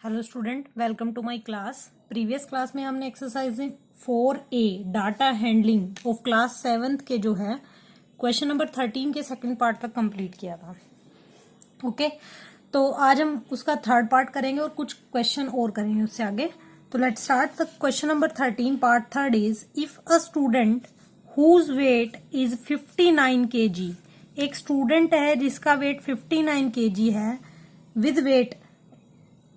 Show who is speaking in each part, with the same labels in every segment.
Speaker 1: Hello student, welcome to my class. Previous class में हमने exercise 4A data handling of class 7th के जो है क्वेश्चन नंबर 13 के सेकंड पार्ट तक कंप्लीट किया था। ओके, तो आज हम उसका थर्ड पार्ट करेंगे और कुछ क्वेश्चन और करेंगे उससे आगे। तो let's start the question number 13 part third is if a student whose weight is 59 kg, एक स्टूडेंट है जिसका वेट 59 kg है, with weight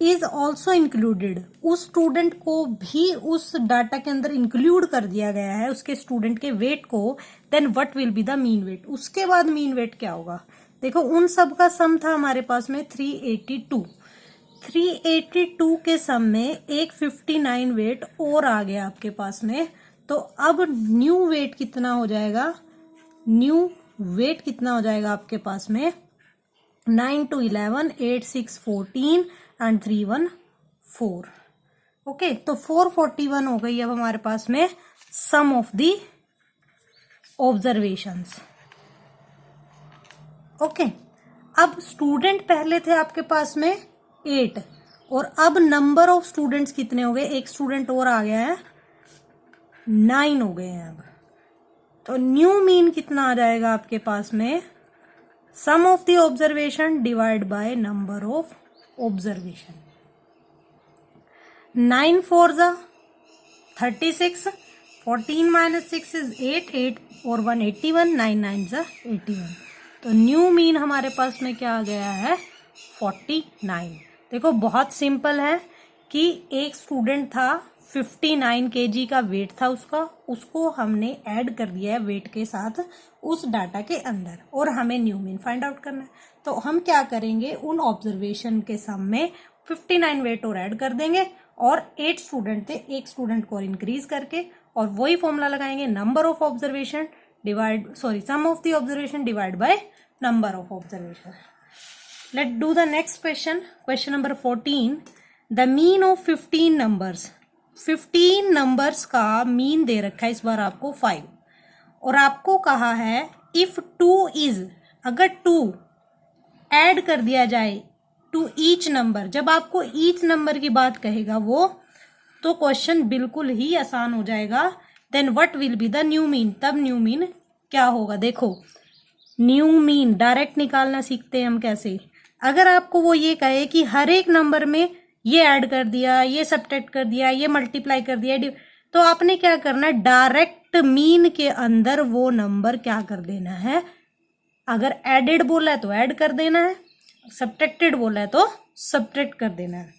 Speaker 1: is also included, उस स्टूडेंट को भी उस डाटा के अंदर इंक्लूड कर दिया गया है उसके स्टूडेंट के वेट को, then what will be the mean weight. उसके बाद मीन वेट क्या होगा? देखो, उन सब का सम था हमारे पास में 382 के सम में एक 59 वेट और आ गया आपके पास में। तो अब न्यू वेट कितना हो जाएगा? न्यू वेट कितना हो जाएगा आपके पास में? 9 to 11, 8, 6, 14 एंड 3, 1, 4। ओके, तो 441 हो गई अब हमारे पास में sum of the observations. Okay, अब स्टूडेंट पहले थे आपके पास में 8 और अब नंबर ऑफ स्टूडेंट्स कितने हो गए? एक स्टूडेंट और आ गया है, 9 हो गए हैं अब। तो न्यू मीन कितना आ जाएगा आपके पास में? Sum of the observation divide by number of observation. 9 4 जा 36, 14 माइनस 6 इज 8, 8 और 1 81, 9 9 जा 81। तो न्यू मीन हमारे पास में क्या आ गया है? 49। देखो, बहुत सिंपल है कि एक स्टूडेंट था 59 kg का वेट था उसको हमने ऐड कर दिया है वेट के साथ उस डाटा के अंदर और हमें न्यू मीन फाइंड आउट करना है। तो हम क्या करेंगे, उन ऑब्जर्वेशन के सम में 59 वेट और ऐड कर देंगे और 8 स्टूडेंट थे, एक स्टूडेंट को और इंक्रीज करके, और वही फॉर्मूला लगाएंगे, number of observation some of the observation divide by number of observation. Let do the next question, question number 14। The mean of 15 numbers, 15 numbers का मीन दे रखा है इस बार आपको 5 और आपको कहा है इफ 2 इज, अगर 2 ऐड कर दिया जाए टू ईच नंबर, जब आपको ईच नंबर की बात कहेगा वो, तो क्वेश्चन बिल्कुल ही आसान हो जाएगा। Then what will be the new mean, तब न्यू मीन क्या होगा? देखो, न्यू मीन डायरेक्ट निकालना सीखते हैं हम कैसे। अगर आपको वो ये कहे कि हर एक नंबर में ये ऐड कर दिया, ये सब्ट्रैक्ट कर दिया, ये मल्टीप्लाई कर दिया, तो आपने क्या करना है, डायरेक्ट मीन के अंदर वो नंबर क्या कर देना है। अगर एडेड बोला है तो ऐड कर देना है, सब्ट्रैक्टेड बोला है तो सब्ट्रैक्ट कर देना है।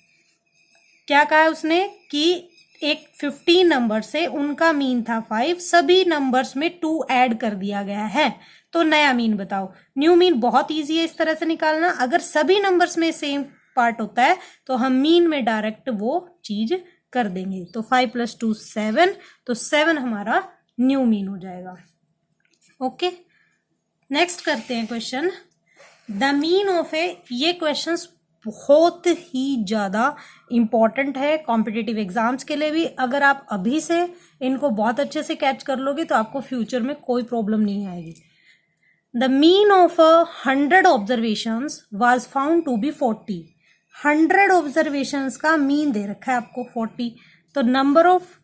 Speaker 1: क्या कहा है उसने कि एक 15 नंबर से उनका मीन था 5, सभी नंबर्स में 2 ऐड कर दिया गया है, तो नया मीन बताओ। न्यू मीन बहुत इजी है इस तरह से निकालना। अगर सभी नंबर्स में सेम पार्ट होता है तो हम मीन में डायरेक्ट वो चीज कर देंगे। तो 5 + 2 7, तो 7 हमारा न्यू मीन हो जाएगा। ओके, नेक्स्ट करते हैं क्वेश्चन, द मीन ऑफ ये क्वेश्चंस बहुत ही ज्यादा इंपॉर्टेंट है कॉम्पिटिटिव एग्जाम्स के लिए भी। अगर आप अभी से इनको बहुत अच्छे से कैच कर लोगे तो आपको फ्यूचर में कोई प्रॉब्लम नहीं आएगी। The mean of 100 observations was found to be 40। 100 observations का मीन दे रखा है आपको 40, तो नंबर ऑफ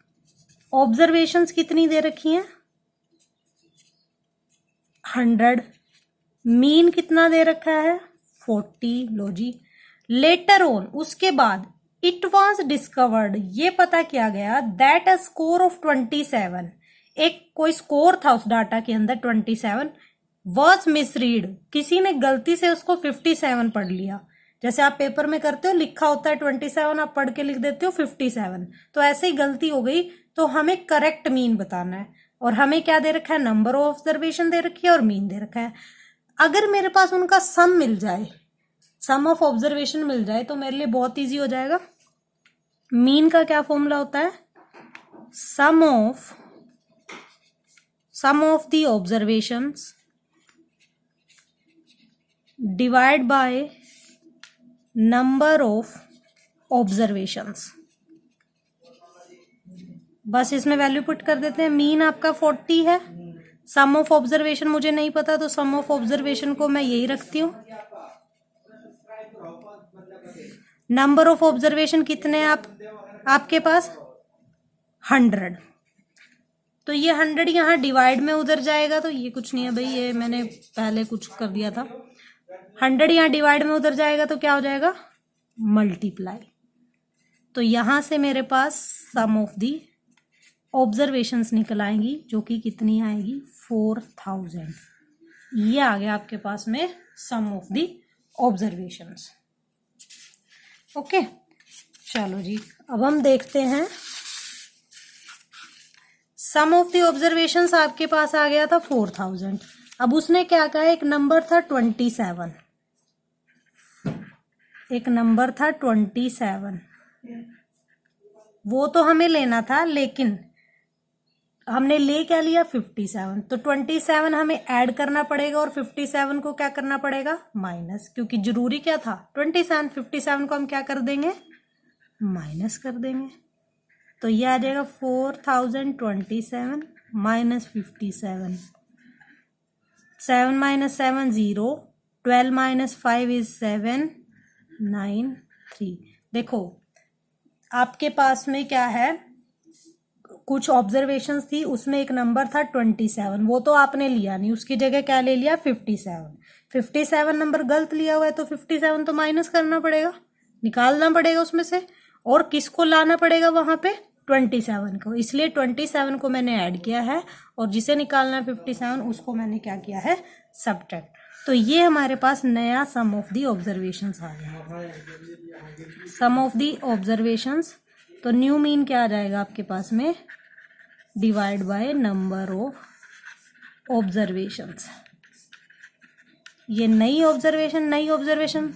Speaker 1: ऑब्जर्वेशंस कितनी दे रखी हैं? 100। मीन कितना दे रखा है? 40। लो जी, लेटर ऑन, उसके बाद इट वॉज डिस्कवर्ड, ये पता किया गया, दैट अ स्कोर ऑफ 27, एक कोई स्कोर था उस डाटा के अंदर 27, वॉज मिसरीड, किसी ने गलती से उसको 57 पढ़ लिया। जैसे आप पेपर में करते हो, लिखा होता है 27, आप पढ़ के लिख देते हो 57, तो ऐसे ही गलती हो गई। तो हमें करेक्ट मीन बताना है और हमें क्या दे रखा है? नंबर ऑफ ऑब्जर्वेशन दे रखी है और मीन दे रखा है। अगर मेरे पास उनका सम मिल जाए, सम ऑफ ऑब्जर्वेशन मिल जाए, तो मेरे लिए बहुत इजी हो जाएगा। मीन का क्या फॉर्मूला होता है? Sum of the observations divide by number of observations. बस इसमें वैल्यू पुट कर देते हैं। मीन आपका 40 है, सम ऑफ ऑब्जर्वेशन मुझे नहीं पता, तो सम ऑफ ऑब्जर्वेशन को मैं यही रखती हूँ। नंबर ऑफ ऑब्जर्वेशन कितने हैं आपके पास 100। तो ये 100 यहाँ डिवाइड में उधर जाएगा, तो ये कुछ नहीं है भाई, ये मैंने पहले कुछ कर दिया था। 100 यहाँ डिवाइड में उधर जाएगा तो क्या हो जाएगा मल्टीप्लाई। तो यहां से मेरे पास सम ऑफ दी ऑब्जर्वेशंस निकल आएंगी, जो कि कितनी आएगी 4000। ये आ गया आपके पास में sum of the observations. Okay, चलो जी, अब हम देखते हैं सम ऑफ दी ऑब्जर्वेशंस आपके पास आ गया था 4000। अब उसने क्या कहा, एक नंबर था 27, एक नंबर था 27, वो तो हमें लेना था, लेकिन हमने ले क्या लिया 57। तो 27 हमें ऐड करना पड़ेगा और 57 को क्या करना पड़ेगा माइनस, क्योंकि जरूरी क्या था 27, 57 को हम क्या कर देंगे माइनस कर देंगे। तो ये आ जाएगा 4027 माइनस 57, 7 माइनस 7 0, 12 माइनस 5 इज 7, 9 3। देखो आपके पास में क्या है, कुछ ऑब्जर्वेशंस थी, उसमें एक नंबर था 27, वो तो आपने लिया नहीं, उसकी जगह क्या ले लिया 57। 57 नंबर गलत लिया हुआ है, तो 57 तो माइनस करना पड़ेगा, निकालना पड़ेगा उसमें से, और किसको लाना पड़ेगा वहां पे 27 को। इसलिए 27 को मैंने ऐड किया है, और जिसे निकालना है 57 उसको मैंने क्या किया है सब्ट्रैक्ट। तो ये हमारे पास नया सम ऑफ दी ऑब्जर्वेशंस आ गया, सम ऑफ दी ऑब्जर्वेशंस। तो न्यू मीन क्या आ जाएगा आपके पास में divide by number of observations. ये नई ऑब्जर्वेशन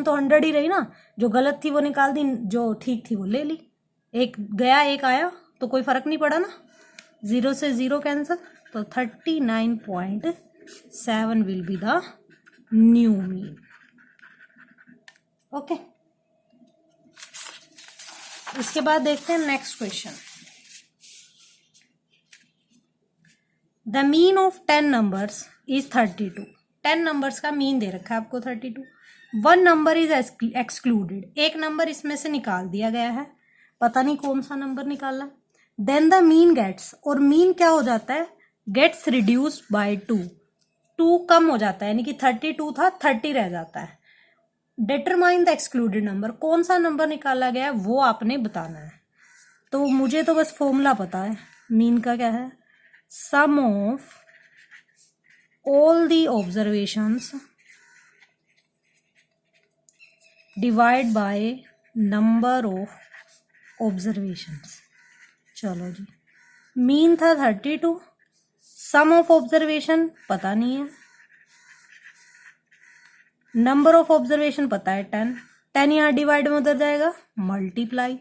Speaker 1: तो 100 ही रही ना, जो गलत थी वो निकाल दी, जो ठीक थी वो ले ली। एक गया एक आया तो कोई फर्क नहीं पड़ा ना, 0 से 0 कैंसिल, तो 39.7 will be the new mean. Okay, इसके बाद देखते हैं next question. The mean of 10 numbers is 32। 10 numbers का मीन दे रखा है आपको 32। वन नंबर इज एक्सक्लूडेड, एक नंबर इसमें से निकाल दिया गया है, पता नहीं कौन सा नंबर निकाला। देन द मीन गेट्स, और मीन क्या हो जाता है गेट्स रिड्यूस्ड बाय 2, 2 कम हो जाता है, यानी कि 32 था 30 रह जाता है। डिटरमाइन द एक्सक्लूडेड नंबर, कौन सा नंबर निकाला गया है वो आपने बताना है। तो मुझे तो बस फॉर्मूला पता है मीन का, क्या है sum of all the observations divide by number of observations. चलो जी, मीन था 32, सम ऑफ ऑब्जर्वेशन पता नहीं है, नंबर ऑफ ऑब्जर्वेशन पता है 10, 10 यहाँ डिवाइड में उधर जाएगा मल्टीप्लाई,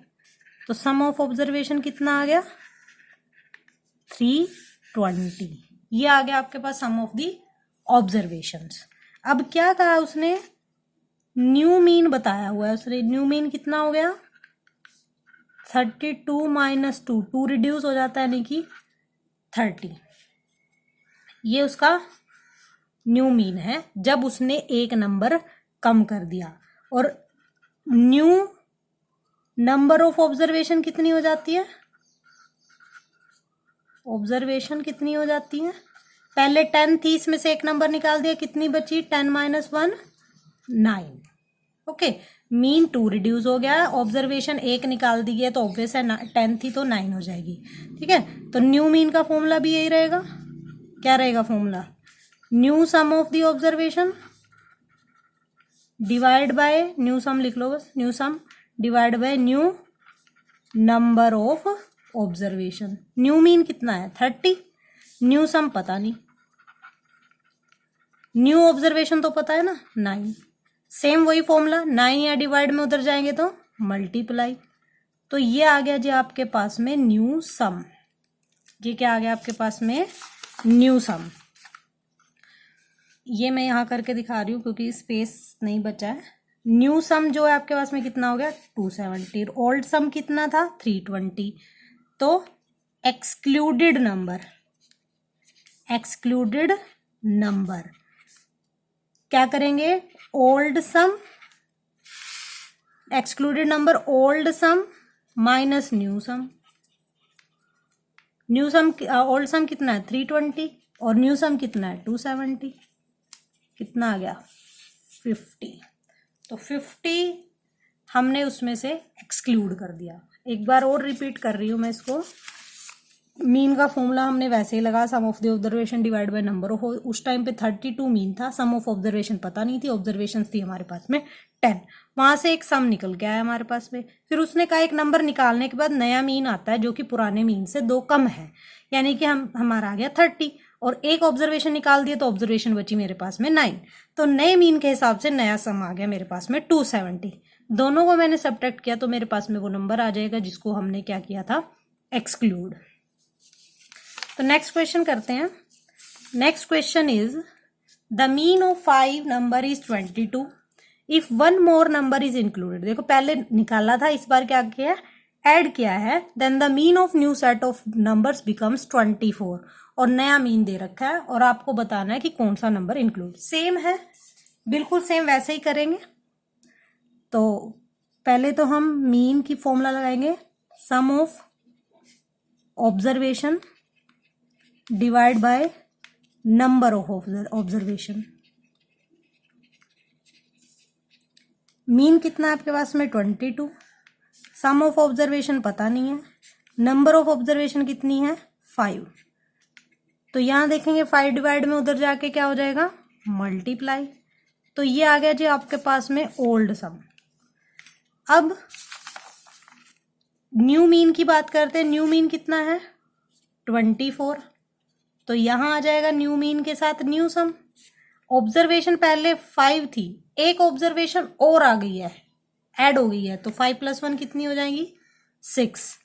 Speaker 1: तो सम ऑफ ऑब्जर्वेशन कितना आ गया 320। ये आ गया आपके पास सम ऑफ दी ऑब्जर्वेशंस। अब क्या कहा उसने, न्यू मीन बताया हुआ है उसने, न्यू मीन कितना हो गया 32 माइनस 2, 2 रिड्यूस हो जाता है यानी कि 30। ये उसका न्यू मीन है जब उसने एक नंबर कम कर दिया। और न्यू नंबर ऑफ ऑब्जर्वेशन कितनी हो जाती है, ऑब्जर्वेशन कितनी हो जाती है, पहले 10 थी, इसमें से एक नंबर निकाल दिया, कितनी बची 10 माइनस 1 9। ओके, मीन 2 रिड्यूस हो गया, ऑब्जर्वेशन एक निकाल दी है, तो ऑब्वियस है 10 थी तो 9 हो जाएगी। ठीक है, तो न्यू मीन का फॉर्मूला भी यही रहेगा, क्या रहेगा formula, new sum of the observation divide by, new sum लिख लो बस, new sum divide by new number of observation. New mean कितना है 30, न्यू सम पता नहीं, न्यू ऑब्जर्वेशन तो पता है ना 9, सेम वही फॉर्मूला, 9 या डिवाइड में उधर जाएंगे तो मल्टीप्लाई। तो ये आ गया जी आपके पास में न्यू सम, ये क्या आ गया आपके पास में न्यू सम। ये मैं यहां करके दिखा रही हूं क्योंकि स्पेस नहीं बचा है। न्यू सम जो है आपके पास में कितना हो गया 270, ओल्ड सम कितना था 320। तो एक्सक्लूडेड नंबर क्या करेंगे, ओल्ड सम एक्सक्लूडेड नंबर ओल्ड सम माइनस न्यू सम। न्यू सम ओल्ड सम कितना है 320 और न्यू सम कितना है 270। कितना आ गया 50। तो 50 हमने उसमें से एक्सक्लूड कर दिया। एक बार और रिपीट कर रही हूँ मैं इसको। मीन का फॉर्मूला हमने वैसे ही लगा, sum of the observation divide by number of. उस टाइम पे 32 मीन था, सम ऑफ ऑब्जर्वेशन पता नहीं थी, ऑब्जर्वेशन थी हमारे पास में 10। वहां से एक सम निकल के आया हमारे पास में। फिर उसने कहा एक नंबर निकालने के बाद नया मीन आता है जो कि पुराने मीन से 2 कम है, यानी कि हमारा आ गया 30 और एक ऑब्जर्वेशन निकाल दिया तो ऑब्जर्वेशन बची मेरे पास में 9। तो नए मीन के हिसाब से नया सम आ गया मेरे पास में 270। दोनों को मैंने सब्ट्रैक्ट किया तो मेरे पास में वो नंबर आ जाएगा जिसको हमने क्या किया था एक्सक्लूड। तो नेक्स्ट क्वेश्चन करते हैं। Next question is the mean of 5 number is 22 if 1 more number is included. देखो पहले निकाला था, इस बार क्या किया ऐड किया है। Then the mean of new set of numbers becomes 24 और नया मीन दे रखा है और आपको बताना है कि कौन सा नंबर इंक्लूड। सेम है, बिल्कुल सेम वैसे ही करेंगे। तो पहले तो हम मीन की फॉर्मूला लगाएंगे, sum of observation divide by number of observation. Mean कितना है आपके पास में 22, सम ऑफ ऑब्जर्वेशन पता नहीं है, नंबर ऑफ ऑब्जर्वेशन कितनी है 5। तो यहां देखेंगे 5 डिवाइड में उधर जाके क्या हो जाएगा मल्टीप्लाई। तो ये आ गया जी आपके पास में ओल्ड सम। अब न्यू मीन की बात करते हैं। न्यू मीन कितना है 24। तो यहां आ जाएगा न्यू मीन के साथ न्यू सम। ऑब्जर्वेशन पहले 5 थी, एक ऑब्जर्वेशन और आ गई है, ऐड हो गई है, तो 5 + 1 कितनी हो जाएगी 6।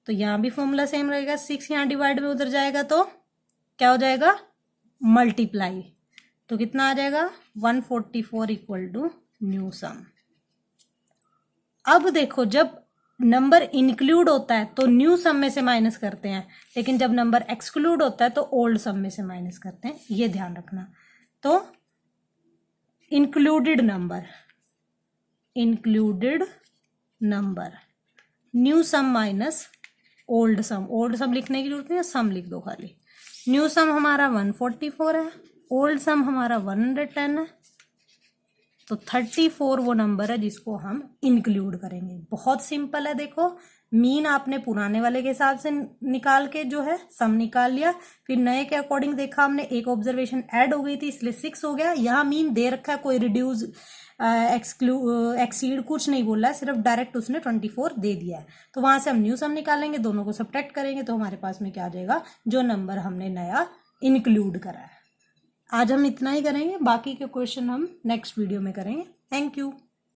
Speaker 1: तो यहां भी फॉर्मूला सेम रहेगा, 6 यहां डिवाइड में उधर जाएगा तो क्या हो जाएगा मल्टीप्लाई। तो कितना आ जाएगा 144 इक्वल टू न्यू सम। अब देखो जब नंबर इंक्लूड होता है तो न्यू सम में से माइनस करते हैं, लेकिन जब नंबर एक्सक्लूड होता है तो ओल्ड सम में से माइनस करते हैं, ये ध्यान रखना। तो इंक्लूडेड नंबर न्यू सम माइनस ओल्ड सम। ओल्ड सम लिखने की जरूरत नहीं है, सम लिख दो खाली। न्यू सम हमारा 144 है, ओल्ड सम हमारा 110 है। तो 34 वो नंबर है जिसको हम इंक्लूड करेंगे। बहुत सिंपल है। देखो मीन आपने पुराने वाले के हिसाब से निकाल के जो है सम निकाल लिया, फिर नए के अकॉर्डिंग देखा हमने, एक ऑब्जर्वेशन ऐड हो गई थी इसलिए 6 हो गया। यहाँ मीन दे रखा है, कोई रिड्यूस एक्सीड कुछ नहीं बोला है, सिर्फ डायरेक्ट उसने 24 दे दिया है। तो वहां से हम न्यू सम निकालेंगे, दोनों को सब्ट्रैक्ट करेंगे तो हमारे पास में क्या आ जाएगा जो नंबर हमने नया इंक्लूड करा है। आज हम इतना ही करेंगे, बाकी के क्वेश्चन हम नेक्स्ट वीडियो में करेंगे। Thank you.